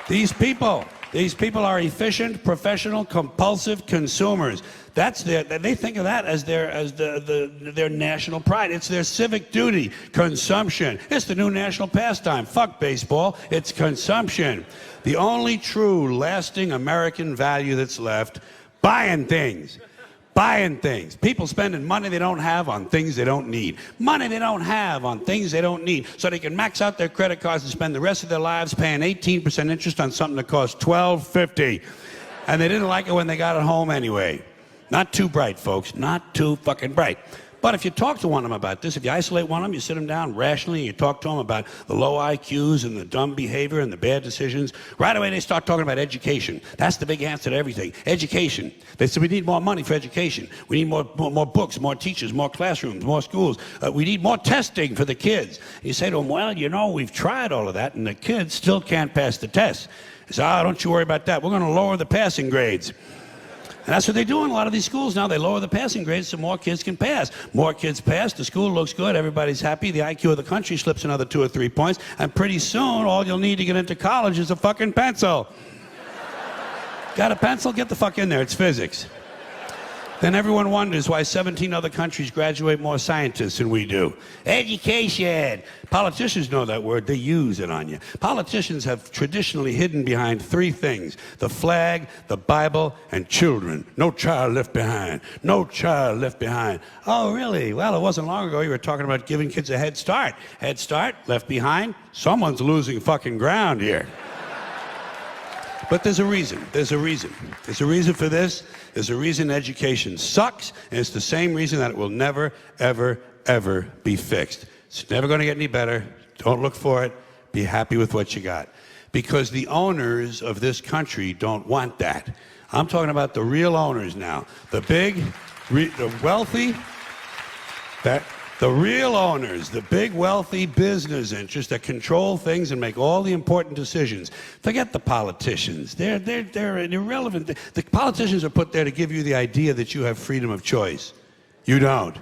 These people are efficient, professional, compulsive consumers. They think of that as their national pride. It's their civic duty. Consumption. It's the new national pastime. Fuck baseball. It's consumption. The only true, lasting American value that's left, buying things. Buying things. People spending money they don't have on things they don't need. Money they don't have on things they don't need. So they can max out their credit cards and spend the rest of their lives paying 18% interest on something that costs $12.50. And they didn't like it when they got it home anyway. Not too bright, folks. Not too fucking bright. But if you talk to one of them about this, if you isolate one of them, you sit them down rationally, and you talk to them about the low IQs and the dumb behavior and the bad decisions, right away they start talking about education. That's the big answer to everything. Education. They say we need more money for education. We need more books, more teachers, more classrooms, more schools. We need more testing for the kids. You say to them, well, you know, we've tried all of that, and the kids still can't pass the test. They say, don't you worry about that. We're going to lower the passing grades. And that's what they do in a lot of these schools now. They lower the passing grades so more kids can pass. More kids pass, the school looks good, everybody's happy, the IQ of the country slips another 2 or 3 points, and pretty soon all you'll need to get into college is a fucking pencil. Got a pencil? Get the fuck in there, it's physics. Then everyone wonders why 17 other countries graduate more scientists than we do. Education. Politicians know that word. They use it on you. Politicians have traditionally hidden behind 3 things: the flag, the Bible, and children. No child left behind. No child left behind. Oh, really? Well, it wasn't long ago you were talking about giving kids a head start. Head start, left behind. Someone's losing fucking ground here. But there's a reason. There's a reason. There's a reason for this. There's a reason education sucks, and it's the same reason that it will never, ever, ever be fixed. It's never going to get any better. Don't look for it. Be happy with what you got. Because the owners of this country don't want that. I'm talking about the real owners now. The big, the wealthy, the real owners, the big wealthy business interests that control things and make all the important decisions. Forget the politicians. They're irrelevant. The politicians are put there to give you the idea that you have freedom of choice. You don't.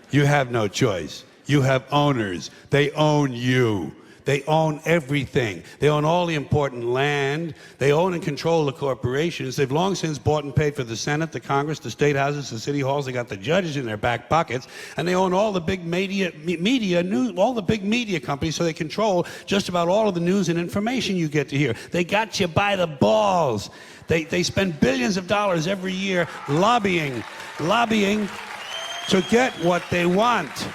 You have no choice. You have owners. They own you. They own everything. They own all the important land. They own and control the corporations. They've long since bought and paid for the Senate, the Congress, the state houses, the city halls. They got the judges in their back pockets, and they own all the big all the big media companies. So they control just about all of the news and information you get to hear. They got you by the balls. They spend billions of dollars every year lobbying to get what they want.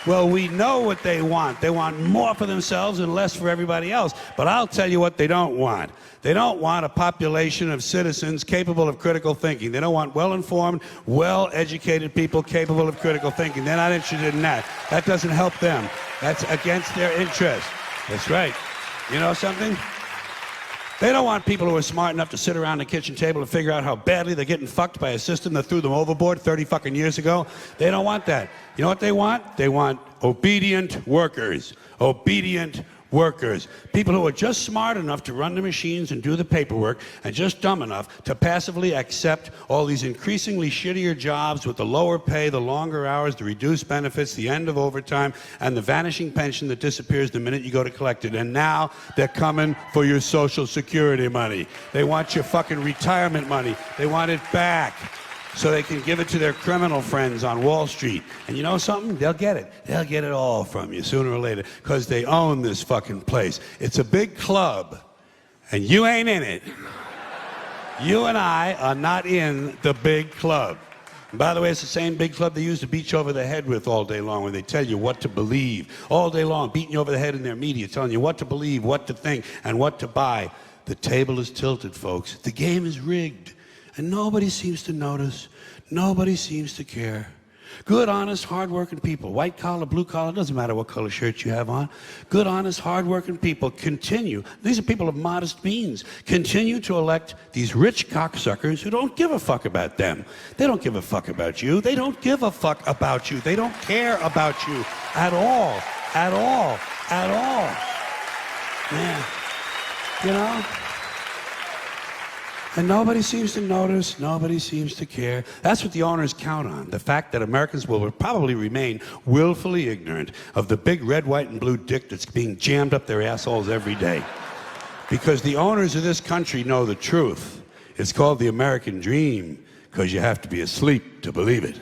Well, we know what they want. They want more for themselves and less for everybody else. But I'll tell you what they don't want. They don't want a population of citizens capable of critical thinking. They don't want well-informed, well-educated people capable of critical thinking. They're not interested in that. That doesn't help them. That's against their interest. That's right. You know something? They don't want people who are smart enough to sit around the kitchen table and figure out how badly they're getting fucked by a system that threw them overboard 30 fucking years ago. They don't want that. You know what they want? They want obedient workers. Obedient workers. People who are just smart enough to run the machines and do the paperwork, and just dumb enough to passively accept all these increasingly shittier jobs with the lower pay, the longer hours, the reduced benefits, the end of overtime, and the vanishing pension that disappears the minute you go to collect it. And now they're coming for your Social Security money. They want your fucking retirement money. They want it back, so they can give it to their criminal friends on Wall Street. And you know something? They'll get it. They'll get it all from you sooner or later, because they own this fucking place. It's a big club, and you ain't in it. You and I are not in the big club. And by the way, it's the same big club they used to beat you over the head with all day long, when they tell you what to believe. All day long, beating you over the head in their media, telling you what to believe, what to think, and what to buy. The table is tilted, folks. The game is rigged. And nobody seems to notice. Nobody seems to care. Good, honest, hard-working people, white collar, blue collar, doesn't matter what color shirt you have on. Good, honest, hard-working people continue. These are people of modest means. Continue to elect these rich cocksuckers who don't give a fuck about them. They don't give a fuck about you. They don't give a fuck about you. They don't care about you at all. At all. At all. Man, you know? And nobody seems to notice, nobody seems to care. That's what the owners count on, the fact that Americans will probably remain willfully ignorant of the big red, white, and blue dick that's being jammed up their assholes every day. Because the owners of this country know the truth. It's called the American dream, because you have to be asleep to believe it.